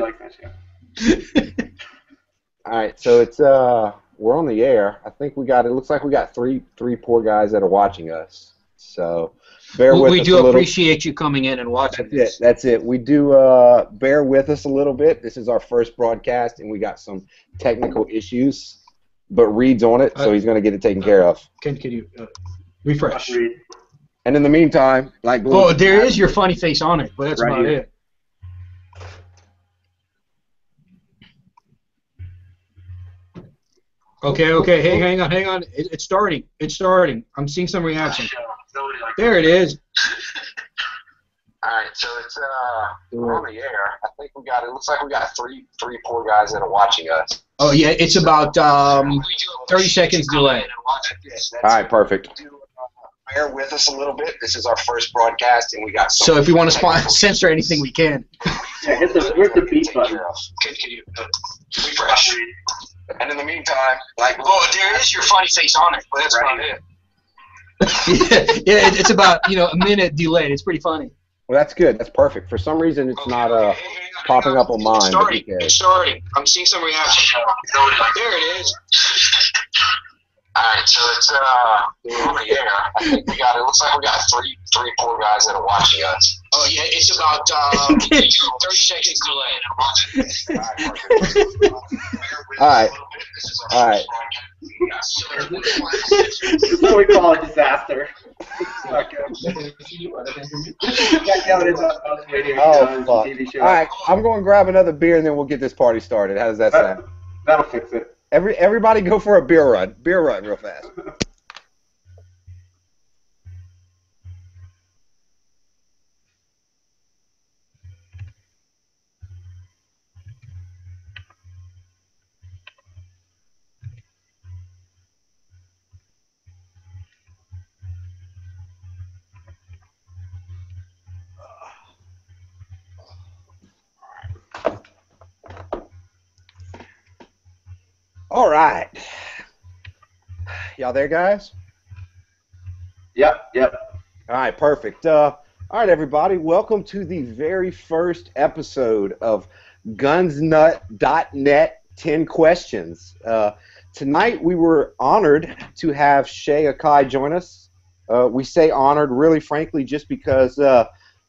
like that, yeah. All right, so it's we're on the air. I think we got. It looks like we got three poor guys that are watching us. So bear with us. We do appreciate you coming in and watching this. That's it. We do bear with us a little bit. This is our first broadcast, and we got some technical issues. But Reed's on it, so he's going to get it taken care of. Can you refresh? And in the meantime, like there is your funny face on it, but that's right about here. It. Okay. Hey, hang on. It's starting. I'm seeing some reaction. There it is. All right, so it's we're on the air. I think we got. It looks like we got three poor guys that are watching us. Oh yeah, it's about 30 seconds delay. All right, perfect. Bear with us a little bit. This is our first broadcast, and we got. So if you want to censor anything, we can. Yeah, hit the beat button. Can you refresh? And in the meantime, there is your funny face on it, but that's about it. yeah, it's about a minute delayed. It's pretty funny. Well, that's good. That's perfect. For some reason, it's not popping up on mine. It's starting. I'm seeing some reaction. There it is. All right, so it's we're on the air. I think we got. It looks like we got three poor guys that are watching us. Oh yeah, it's about 30 seconds delayed. All right. This is what we call a disaster. Oh, fuck. All right, I'm going to grab another beer and then we'll get this party started. How does that sound? That'll fix it. Everybody go for a beer run. Beer run real fast. All right. Y'all there, guys? Yep. All right, perfect. All right, everybody. Welcome to the very first episode of Gunsnut.net 10 Questions. Tonight, we were honored to have Shay Akai join us. We say honored, really, frankly, just because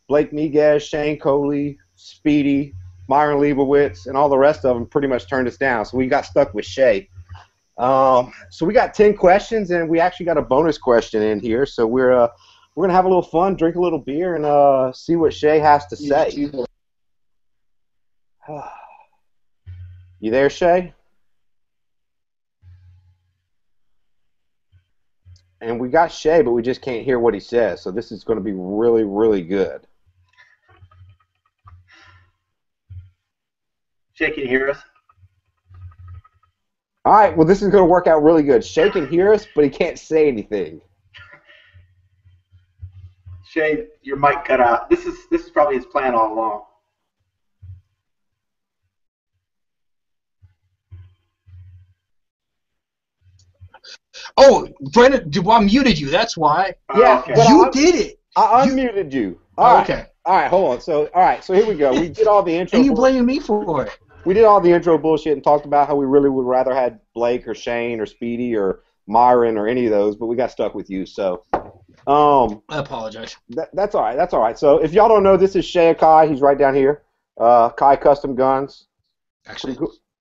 Blake Miguez, Shane Coley, Speedy, Myron Leibowitz, and all the rest of them pretty much turned us down, so we got stuck with Shay. So we got 10 questions, and we actually got a bonus question in here, so we're gonna have a little fun, drink a little beer, and see what Shay has to say. You there, Shay? And we got Shay, but we just can't hear what he says, so this is going to be really, really good. Shay, can you hear us? All right, well, this is going to work out really good. Shay can hear us, but he can't say anything. Shay, your mic cut out. This is probably his plan all along. Oh, Brendan, I muted you. That's why. Yeah, okay. You did it. I unmuted you. Okay. All right, hold on. So, so here we go. We did all the intro. And you blaming me for it. We did all the intro bullshit and talked about how we really would rather had Blake or Shane or Speedy or Myron or any of those, but we got stuck with you. So, I apologize. That's all right. That's all right. So, if y'all don't know, this is Shay Akai. He's right down here. Akai Custom Guns. Actually,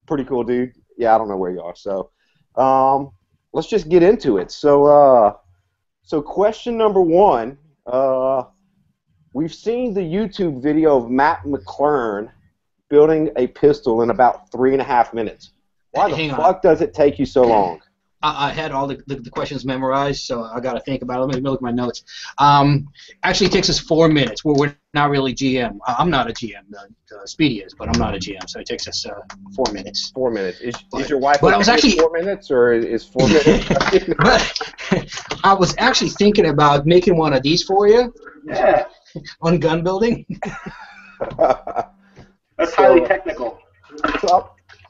pretty cool dude. Yeah, I don't know where you are. So, let's just get into it. So, question number one. We've seen the YouTube video of Matt McClern building a pistol in about 3.5 minutes. Why the fuck does it take you so long? I had all the questions memorized, so I got to think about it. Let me look at my notes. Actually, it takes us 4 minutes. We're not really GM. I'm not a GM. Speedy is, but I'm not a GM, so it takes us 4 minutes. 4 minutes. Is your wife but I was actually 4 minutes, or is 4 minutes? But I was actually thinking about making one of these for you. Yeah. On gun building. That's highly technical.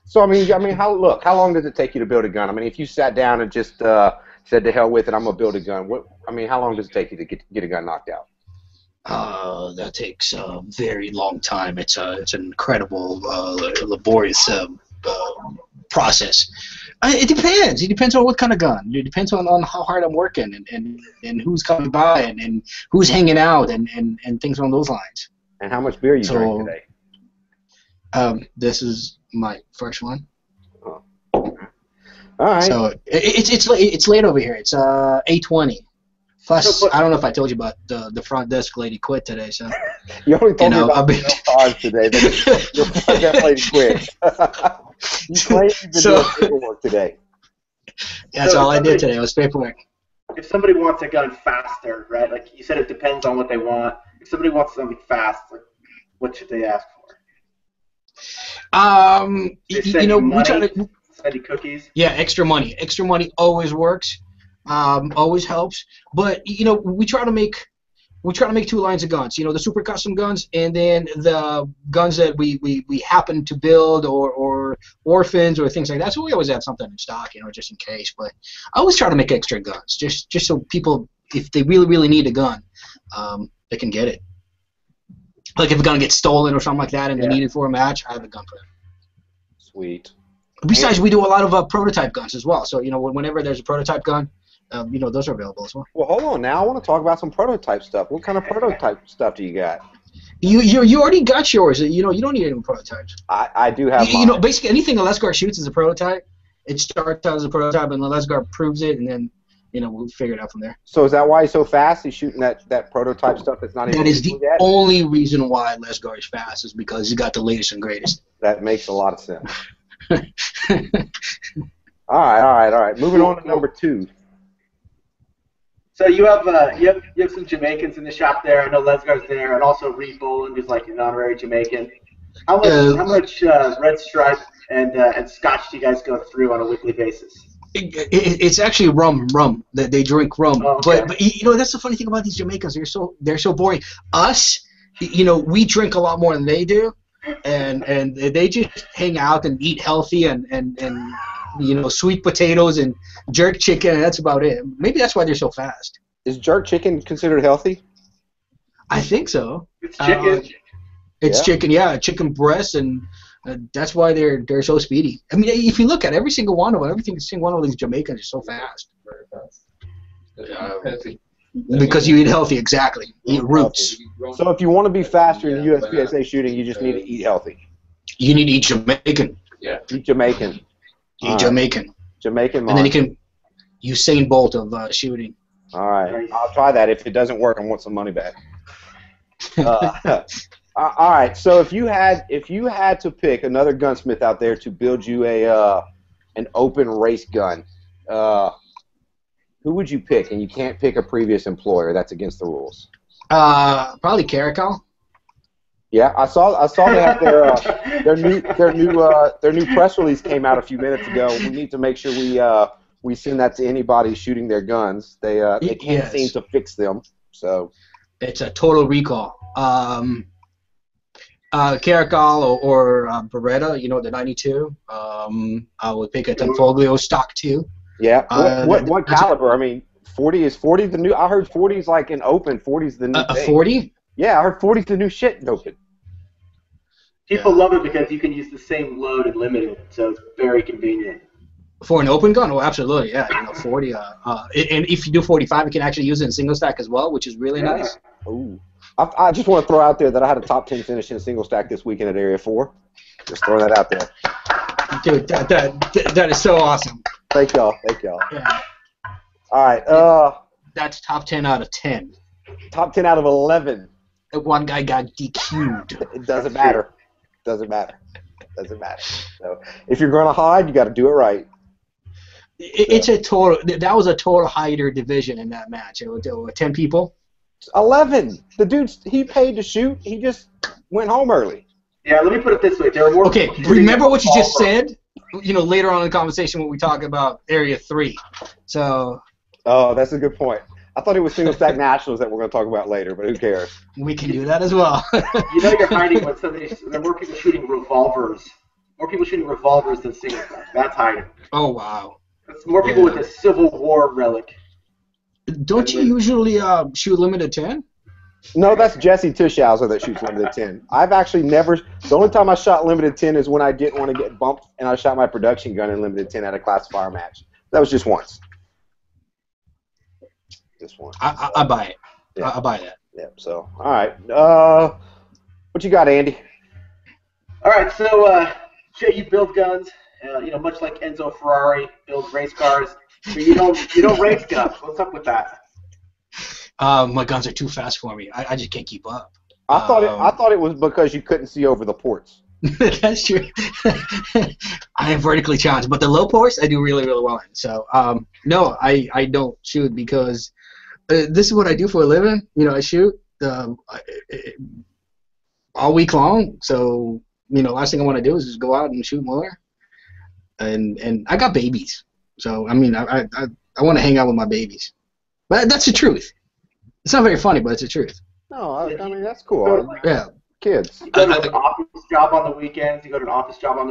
So I mean, how long does it take you to build a gun? I mean, if you sat down and just said to hell with it, I'm gonna build a gun. How long does it take you to get a gun knocked out? That takes a very long time. It's an incredible, laborious process. It depends. It depends on what kind of gun. It depends on how hard I'm working and who's coming by and who's hanging out and things along those lines. And how much beer you drank today? This is my first one. Oh. All right. So it's late over here. It's 8:20. Plus, I don't know if I told you about the front desk lady quit today. So you only told me about cars today. But your front desk lady quit. You claim you've been doing paperwork today. That's all I did today was paperwork. If somebody wants a gun faster, right? Like you said, it depends on what they want. If somebody wants something fast, like, what should they ask for? We try to send you cookies. Yeah, extra money. Extra money always works. Always helps. But we try to make two lines of guns. The super custom guns, and then the guns that we happen to build or orphans or things like that. So we always have something in stock, just in case. But I always try to make extra guns, just so people, if they really need a gun, they can get it. Like if a gun gets stolen or something like that, and they need it for a match, I have a gun for them. Sweet. Besides, we do a lot of prototype guns as well. So whenever there's a prototype gun, those are available as well. Well, hold on now. I want to talk about some prototype stuff. What kind of prototype stuff do you got? You already got yours. You don't need any prototypes. I do have mine. Basically anything the Lesgar shoots is a prototype. It starts out as a prototype, and the Lesgar proves it, and then we'll figure it out from there. So is that why he's so fast? He's shooting that prototype stuff that's not even. That is the only reason why Lesgar is fast, is because he got the latest and greatest. That makes a lot of sense. All right. Moving on to number 2. So you have some Jamaicans in the shop there. I know Lesgar's there, and also Reed Boland, who's like an honorary Jamaican. How much Red Stripe and Scotch do you guys go through on a weekly basis? It's actually rum. They drink rum. Oh, okay. But that's the funny thing about these Jamaicans. They're so boring. Us, we drink a lot more than they do, and they just hang out and eat healthy and sweet potatoes and jerk chicken, and that's about it. Maybe that's why they're so fast. Is jerk chicken considered healthy? I think so. It's chicken. It's chicken, chicken breasts, and that's why they're so speedy. I mean, if you look at every single one of these Jamaicans is so fast. Because you eat healthy, exactly. Eat roots. So if you want to be faster in USPSA shooting, you just need to eat healthy. You need to eat Jamaican. Yeah. Eat Jamaican. Jamaican. Jamaican. And then you can Usain Bolt of shooting. All right. I'll try that. If it doesn't work, I want some money back. All right. So if you had to pick another gunsmith out there to build you an open race gun, who would you pick? And you can't pick a previous employer. That's against the rules. Probably Caracal. Yeah, I saw they have their new press release came out a few minutes ago. We need to make sure we send that to anybody shooting their guns. They can't seem to fix them. So it's a total recall. Caracal or Beretta, the 92. I would pick a Temfoglio stock 2. Yeah. What caliber? I mean, 40 is 40 the new? I heard 40 is like an open. 40 is the new thing. 40? Yeah, I heard 40's the new shit in open. People love it because you can use the same load and limited, so it's very convenient. For an open gun? Oh, absolutely, yeah. 40. And if you do 45, you can actually use it in single stack as well, which is really nice. Ooh. I just want to throw out there that I had a top 10 finish in single stack this weekend at Area 4. Just throwing that out there. Dude, that is so awesome. Thank y'all. Yeah. All right. That's top 10 out of 10. Top 10 out of 11. One guy got DQ'd. It doesn't matter. Doesn't matter. So if you're going to hide, you got to do it right. It's a total. That was a total hider division in that match. It was 10 people. 11. The dude, he paid to shoot. He just went home early. Yeah, let me put it this way. There were more. Okay, remember what you just said? Later on in the conversation when we talk about Area 3. So. Oh, that's a good point. I thought it was single stack nationals that we're going to talk about later, but who cares? We can do that as well. You're hiding when there are more people shooting revolvers. More people shooting revolvers than single stack. That's hiding. Oh, wow. It's more people with a Civil War relic. Don't you usually shoot limited 10? No, that's Jesse Tischhauser that shoots limited 10. I've actually never. The only time I shot limited 10 is when I didn't want to get bumped, and I shot my production gun in limited 10 at a classifier match. That was just once. Just once. I buy it. Yeah. I buy that. Yeah. So, all right. What you got, Andy? All right. So, Shay, you build guns. Much like Enzo Ferrari builds race cars. But you don't race guns. What's up with that? My guns are too fast for me. I just can't keep up. I thought it was because you couldn't see over the ports. That's true. I am vertically challenged, but the low ports I do really, really well in. So, no, I don't shoot because this is what I do for a living. I shoot all week long. So, last thing I want to do is just go out and shoot more. And I got babies. So, I mean, I want to hang out with my babies. But that's the truth. It's not very funny, but it's the truth. No, I mean, that's cool. Yeah. Kids. You go to an office job on the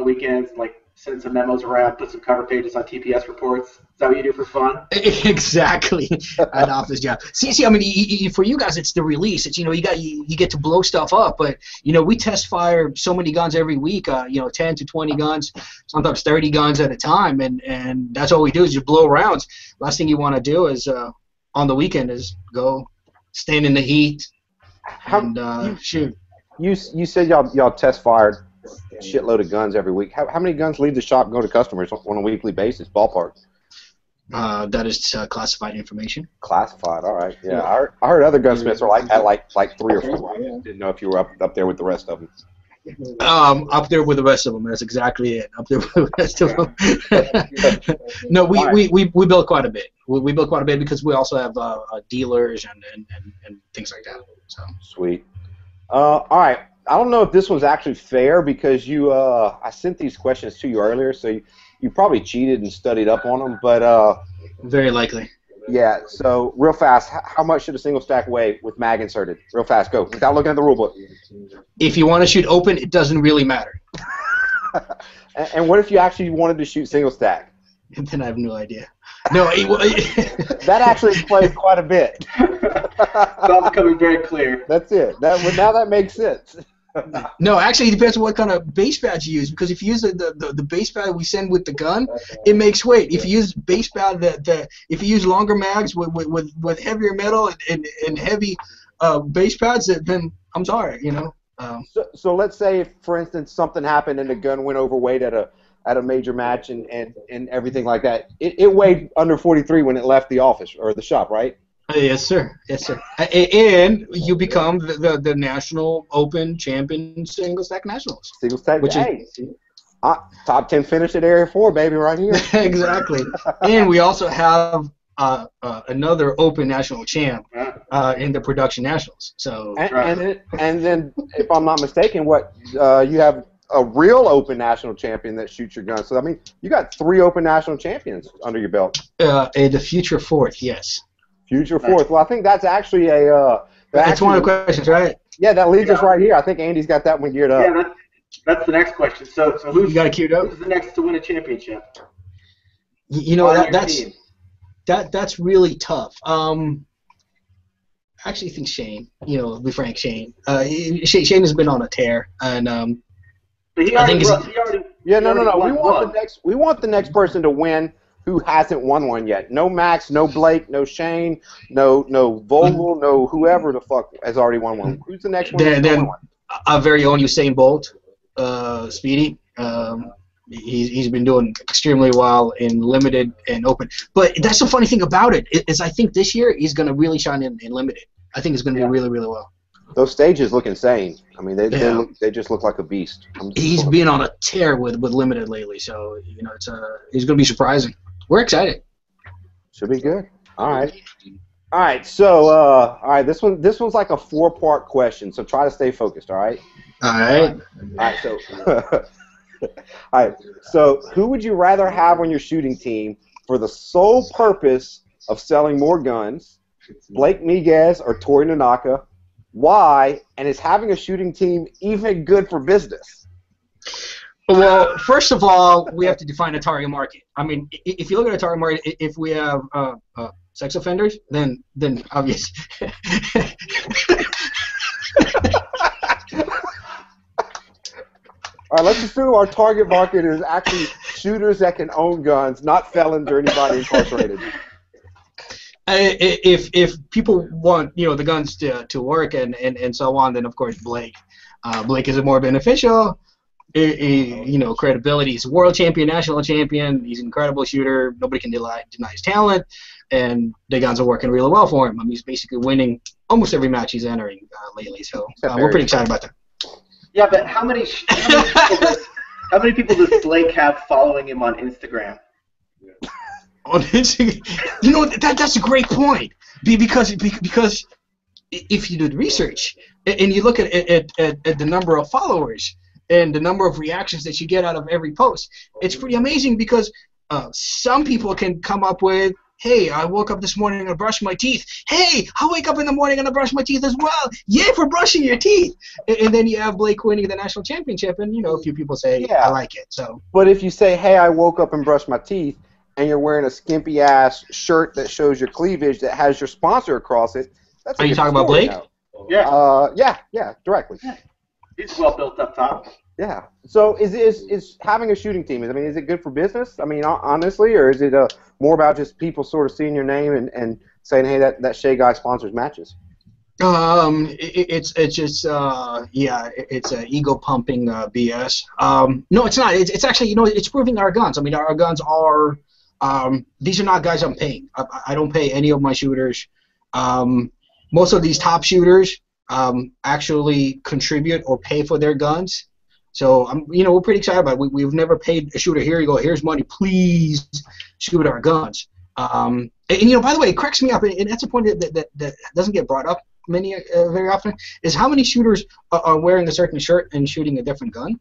weekends. Like send some memos around, put some cover pages on TPS reports. Is that what you do for fun? Exactly. An office job. See, I mean, for you guys, it's the release. It's you get to blow stuff up, but we test fire so many guns every week. 10 to 20 guns, sometimes 30 guns at a time, and that's all we do is just blow rounds. Last thing you want to do is on the weekend is go stand in the heat and shoot. You said y'all test fired a shitload of guns every week. How many guns leave the shop and go to customers on a weekly basis, ballpark? That is classified information. Classified, all right. Yeah, I heard other gunsmiths are like 3 or 4. I just didn't know if you were up there with the rest of them. Up there with the rest of them. That's exactly it. Up there with the rest of them. No, we build quite a bit. We build quite a bit because we also have dealers and things like that. So sweet. All right. I don't know if this one's actually fair because I sent these questions to you earlier, so you probably cheated and studied up on them, but very likely. Yeah. So real fast, how much should a single stack weigh with mag inserted? Real fast, go without looking at the rule book. If you want to shoot open, it doesn't really matter. And what if you actually wanted to shoot single stack? Then I have no idea. No, that actually explains quite a bit. It's all becoming very clear. That's it. Now that makes sense. No, actually, it depends on what kind of base pad you use. Because if you use the base pad we send with the gun, it makes weight. If you use base pad if you use longer mags with heavier metal and heavy base pads, then I'm sorry, So let's say, if, for instance, something happened and the gun went overweight at a major match and everything like that. It weighed under 43 when it left the office or the shop, right? Yes, sir. Yes, sir. And you become the national open champion single stack nationals. Single stack, top 10 finish at Area 4, baby, right here. Exactly. And we also have another open national champ in the production nationals. So and then, if I'm not mistaken, you have a real open national champion that shoots your gun. So I mean, you got 3 open national champions under your belt. The future 4th, yes. Future 4th. Well, I think that's actually that's one of the questions, right? Yeah, that leads us right here. I think Andy's got that one geared up. Yeah, that's the next question. So who's you got it queued up? Who's the next to win a championship? That's really tough. I actually think Shane. To be frank, Shane. Shane has been on a tear, and I think no. We want the next person to win who hasn't won one yet. No Max, no Blake, no Shane, no Vogel, no whoever the fuck has already won one. Who's the next one? Then our very own Usain Bolt, Speedy. He's been doing extremely well in limited and open. But that's the funny thing about it is I think this year he's going to really shine in limited. I think it's going to do really, really well. Those stages look insane. I mean, they just look like a beast. He's been on a tear with limited lately, so he's going to be surprising. We're excited. Should be good. All right. So this one's like a 4-part question. So try to stay focused. All right. All right. So. All right. So who would you rather have on your shooting team for the sole purpose of selling more guns? Blake Miguez or Tori Nanaka? Why? And is having a shooting team even good for business? Well, first of all, we have to define a target market. I mean, if you look at a target market, if we have sex offenders, then obviously. All right, let's assume our target market is actually shooters that can own guns, not felons or anybody incarcerated. If people want the guns to work and so on, then of course Blake is more beneficial. Credibility. He's a world champion, national champion. He's an incredible shooter. Nobody can deny his talent, and the guns are working really well for him. I mean, he's basically winning almost every match he's entering lately. So we're pretty excited about that. Yeah, but how many people does Blake have following him on Instagram? On Instagram, that's a great point. Because if you do the research and you look at the number of followers and the number of reactions that you get out of every post, it's pretty amazing because some people can come up with, hey, I woke up this morning and I brushed my teeth. Hey, I wake up in the morning and I brush my teeth as well. Yay for brushing your teeth. And then you have Blake winning the national championship, and a few people say, I like it. So. But if you say, hey, I woke up and brushed my teeth, and you're wearing a skimpy ass shirt that shows your cleavage that has your sponsor across it, that's. Are you talking about Blake? Now. Yeah. Yeah, directly. Yeah. He's well built up top. Yeah. So is having a shooting team, is it good for business? I mean, honestly, or is it more about just people sort of seeing your name and saying, hey, that Shay guy sponsors matches? It's just it's ego pumping BS. No, it's not. It's actually it's proving our guns. I mean, our guns are these are not guys I'm paying. I don't pay any of my shooters. Most of these top shooters actually contribute or pay for their guns. So we're pretty excited about it. We've never paid a shooter. Here you go. Here's money. Please shoot our guns. And by the way, it cracks me up, and that's a point that doesn't get brought up very often. Is how many shooters are wearing a certain shirt and shooting a different gun?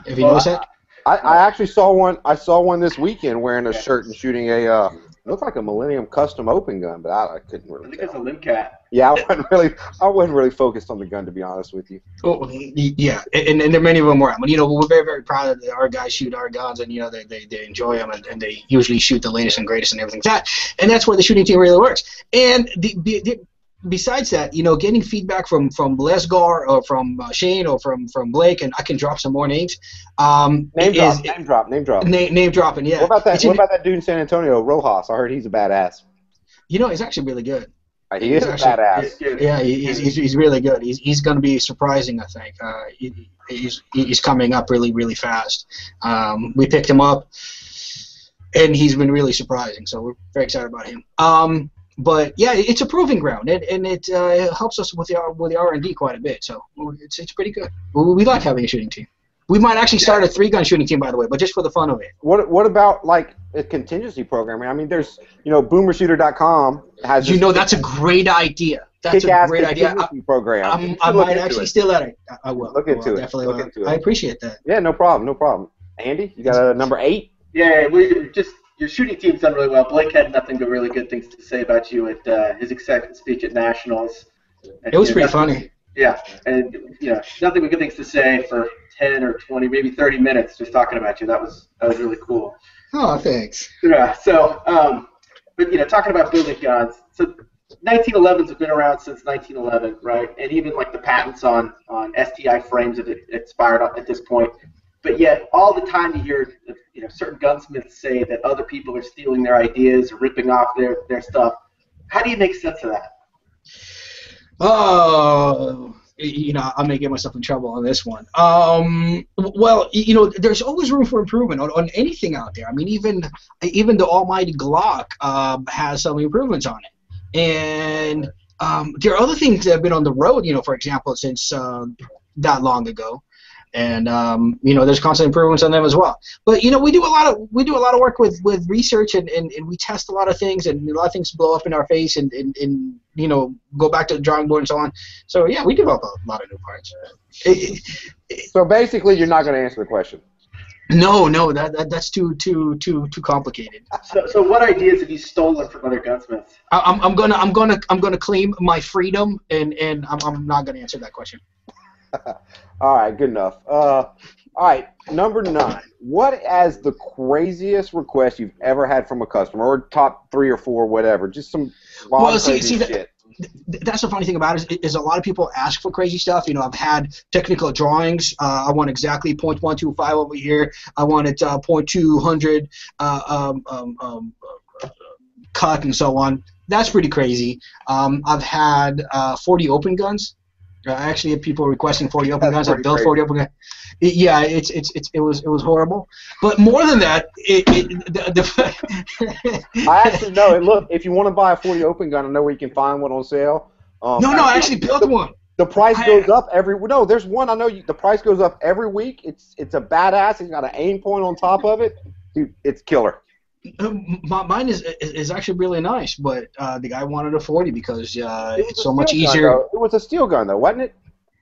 Have you noticed that? I actually saw one. I saw one this weekend wearing a shirt and shooting a looked like a Millennium Custom Open gun, but I couldn't really. I think it's a Limcat. Yeah, I wasn't really focused on the gun, to be honest with you. Oh, yeah, and there are many of them around. But we're very, very proud that our guys shoot our guns, and they enjoy them, and they usually shoot the latest and greatest and everything like that. And that's where the shooting team really works. And besides that, getting feedback from Lesgar or from Shane or from Blake, and I can drop some more names. Name dropping. Yeah. What about that dude in San Antonio, Rojas? I heard he's a badass. He's actually really, really good. He is a badass. Yeah, he's really good. He's going to be surprising, I think. He's coming up really, really fast. We picked him up, and he's been really surprising. So we're very excited about him. But yeah, it's a proving ground, and it helps us with the R&D quite a bit. So it's pretty good. We like having a shooting team. We might actually start a 3-gun shooting team, by the way, but just for the fun of it. What about like a contingency program? I mean, there's boomershooter.com has. That's a great idea. That's a great idea. Program. I might actually steal that. I will. Look into it. Definitely look will. into it. I appreciate that. Yeah, no problem. Andy, you got a number 8? Yeah, your shooting team's done really well. Blake had nothing but really good things to say about you at his acceptance speech at Nationals. And, it was pretty funny. Yeah, and nothing but good things to say for 10 or 20, maybe 30 minutes just talking about you. That was really cool. Oh, thanks. Yeah. So, but talking about building guns. So 1911s have been around since 1911, right? And even like the patents on STI frames have expired at this point. But yet, all the time you hear certain gunsmiths say that other people are stealing their ideas or ripping off their stuff. How do you make sense of that? Oh, I'm gonna get myself in trouble on this one. Well, there's always room for improvement on anything out there. I mean, even the almighty Glock has some improvements on it, and there are other things that have been on the road. For example, since that long ago. And there's constant improvements on them as well. But we do a lot of work with research and we test a lot of things, and a lot of things blow up in our face and go back to the drawing board and so on. So yeah, we develop a lot of new parts. So basically, you're not going to answer the question. No, that's too complicated. So what ideas have you stolen from other gunsmiths? I'm gonna claim my freedom, and I'm not gonna answer that question. All right, good enough. All All right, number 9. What is the craziest request you've ever had from a customer, or top 3 or 4, whatever? Just some wild, crazy shit. That's the funny thing about it is a lot of people ask for crazy stuff. You know, I've had technical drawings. I want exactly .125 over here. I want it .200 cut and so on. That's pretty crazy. I've had 40 open guns. I actually had people requesting 40 open guns. I built 40 open guns. Yeah, it was horrible. But more than that, I actually know. Look, if you want to buy a 40 open gun, I know where you can find one on sale. No, I actually built one. The price goes up every. No, there's one. I know. The price goes up every week. It's a badass. It's got an aim point on top of it. Dude, it's killer. Mine is actually really nice, but the guy wanted a 40 because it's so much easier. It was a steel gun, though, wasn't it?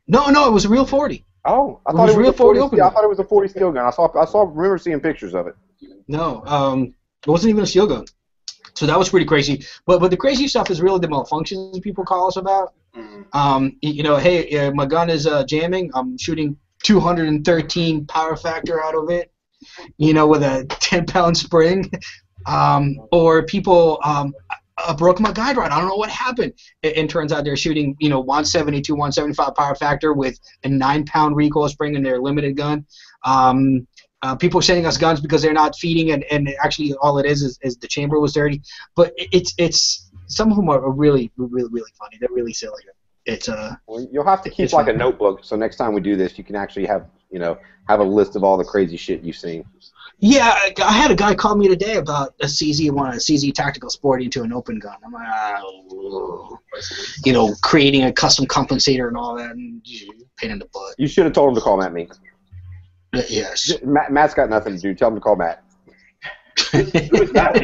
No, it was a real 40. Oh, I thought it was real 40 open. I thought it was a 40 steel gun. Remember seeing pictures of it. No, it wasn't even a steel gun. So that was pretty crazy. But the crazy stuff is really the malfunctions people call us about. You know, hey, my gun is jamming. I'm shooting 213 power factor out of it. You know, with a 10-pound spring, or people broke my guide rod. I don't know what happened. And turns out they're shooting, 172, 175 power factor with a 9-pound recoil spring in their limited gun. People sending us guns because they're not feeding, and actually all it is the chamber was dirty. But it's some of them are really, really, really funny. They're really silly. Well, you'll have to keep like a notebook, so next time we do this, you can actually have a list of all the crazy shit you've seen. Yeah, I had a guy call me today about a CZ, wanted a CZ tactical sport into an open gun. I'm like, creating a custom compensator and all that, and pain in the butt. You should have told him to call Matt me. Yes. Matt's got nothing to do. Tell him to call Matt. Who's Matt?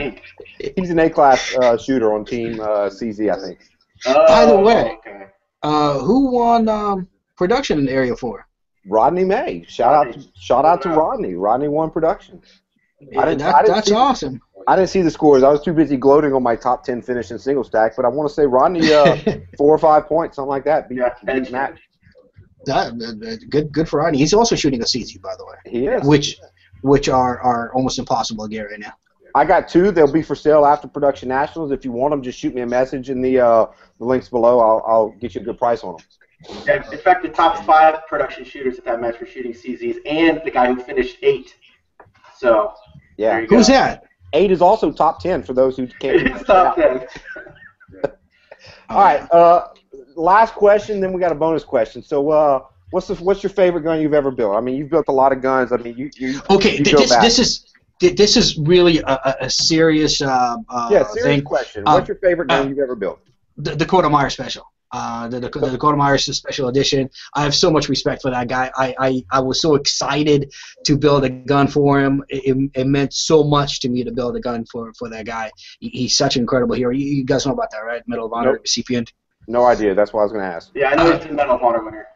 He's an A-class shooter on Team CZ, I think. By the way, okay. Who won production in Area 4? Rodney May. Shout out to Rodney. Rodney won production. That's awesome. I didn't see the scores. I was too busy gloating on my top 10 finish in single stack, but I want to say Rodney 4 or 5 points, something like that. Beat Matt. Good for Rodney. He's also shooting a CZ, by the way. He is. Which are almost impossible to get right now. I got 2. They'll be for sale after Production Nationals. If you want them, just shoot me a message in the links below. I'll get you a good price on them. Yeah, in fact, the top 5 production shooters at that match were shooting CZs, and the guy who finished 8. So, yeah. There you go. Who's that? 8 is also top 10 for those who can't. It's top 10. All right. Last question, then we got a bonus question. So, what's your favorite gun you've ever built? I mean, you've built a lot of guns. I mean, you okay. You This is really a serious serious thing. question. What's your favorite gun you've ever built? The Dakota Meyer Special. The Dakota Meyer Special Edition. I have so much respect for that guy. I was so excited to build a gun for him. It meant so much to me to build a gun for that guy. He's such an incredible hero. You guys know about that, right? Medal of Honor recipient. No idea. That's what I was going to ask. Yeah, I know he's a Medal of Honor winner.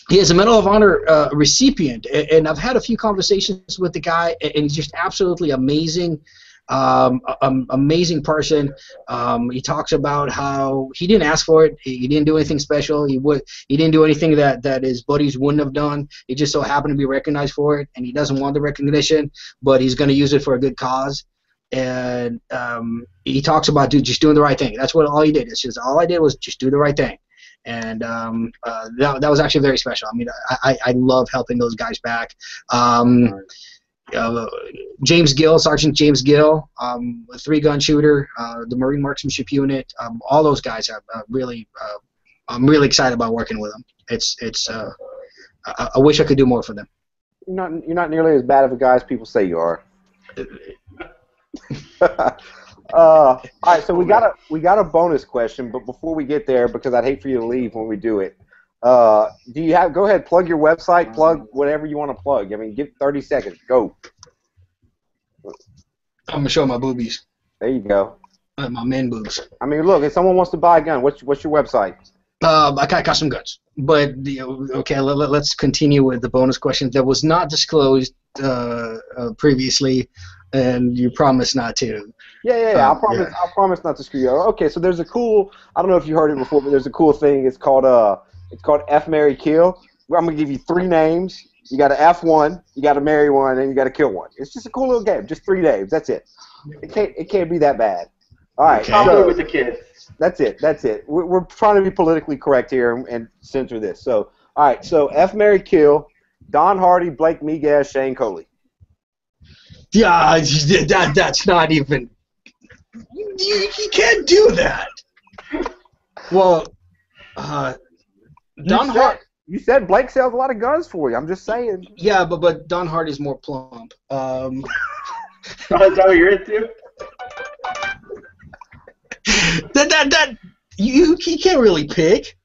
He is a Medal of Honor recipient, and I've had a few conversations with the guy, and he's just absolutely amazing. Amazing person. He talks about how he didn't ask for it. He didn't do anything special. He didn't do anything that his buddies wouldn't have done. He just so happened to be recognized for it, and he doesn't want the recognition, but he's going to use it for a good cause. And he talks about just doing the right thing. That's what all he did. It's just all I did was just do the right thing. And that was actually very special. I mean, I love helping those guys back. James Gill, Sergeant James Gill, a 3-gun shooter, the Marine Marksmanship Unit. All those guys have really. I'm really excited about working with them. I wish I could do more for them. You're not nearly as bad of a guy as people say you are. All right, so we got a bonus question, but before we get there, because I'd hate for you to leave when we do it, go ahead, plug your website, plug whatever you want to plug. I mean, give 30 seconds, go. I'm gonna show my boobies. There you go. My men boobs. I mean, look, if someone wants to buy a gun, what's your website? Akai Custom Guns. But okay, let's continue with the bonus question that was not disclosed previously. And you promise not to. Yeah. I'll promise not to screw you over. Okay, so there's a cool. I don't know if you heard it before, but there's a cool thing. It's called F, Marry, Kill. I'm gonna give you 3 names. You got to F one, you got to marry one, and you got to kill one. It's just a cool little game. Just 3 days. That's it. It can't be that bad. All right. Okay. So, with the kids. That's it. That's it. We're trying to be politically correct here and censor this. So, all right. So, F, marry, kill. Don Hardy, Blake Miguez, Shane Coley. Yeah, that's not even. You can't do that. Well, Don Hardy. You said Blake sells a lot of guns for you. I'm just saying. Yeah, but Don Hardy's more plump. Oh, is that what you're into? You can't really pick.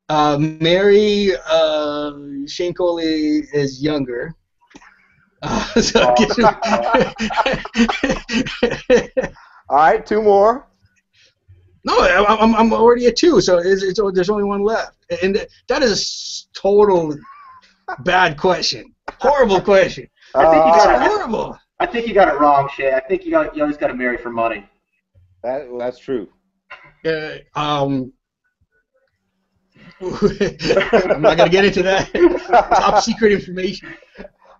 Mary Shane Coley is younger. So all right, 2 more. No, I'm already at 2, so there's only 1 left, and that is a total bad question. Horrible question. I think you got it horrible. I think you got it wrong, Shay. I think you always got to marry for money. That's true. I'm not gonna get into that. Top secret information.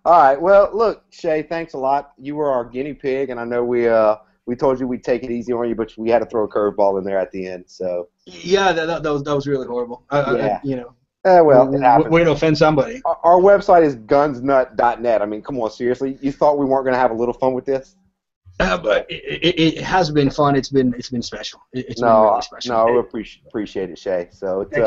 All right. Well, look, Shay, thanks a lot. You were our guinea pig, and I know we told you we'd take it easy on you, but we had to throw a curveball in there at the end. So. Yeah, that was really horrible. Yeah. Well, it happens. Way to offend somebody. Our website is gunsnut.net. I mean, come on, seriously, you thought we weren't going to have a little fun with this? But it has been fun. It's been special. It's been really special. No, we appreciate it, Shay. So it's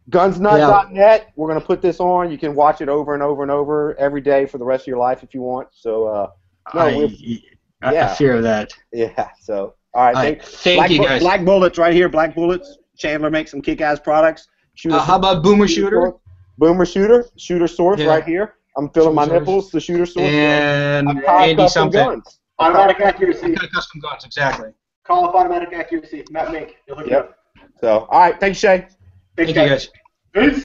gunsnut.net. We're going to put this on. You can watch it over and over and over every day for the rest of your life if you want. So I fear that. Yeah. So all right. Thank you guys. Black Bullets right here. Black Bullets. Chandler makes some kick-ass products. How about Boomer Shooter? Boomer Shooter. Shooter Source right here. I'm filling my nipples. The Shooter Source. And Akai Custom Guns. Automatic accuracy. Akai Custom Guns, exactly. Call up automatic accuracy. Matt Mink. You'll hook it up. So, all right. Thanks, Shay. Thank you, guys. Peace.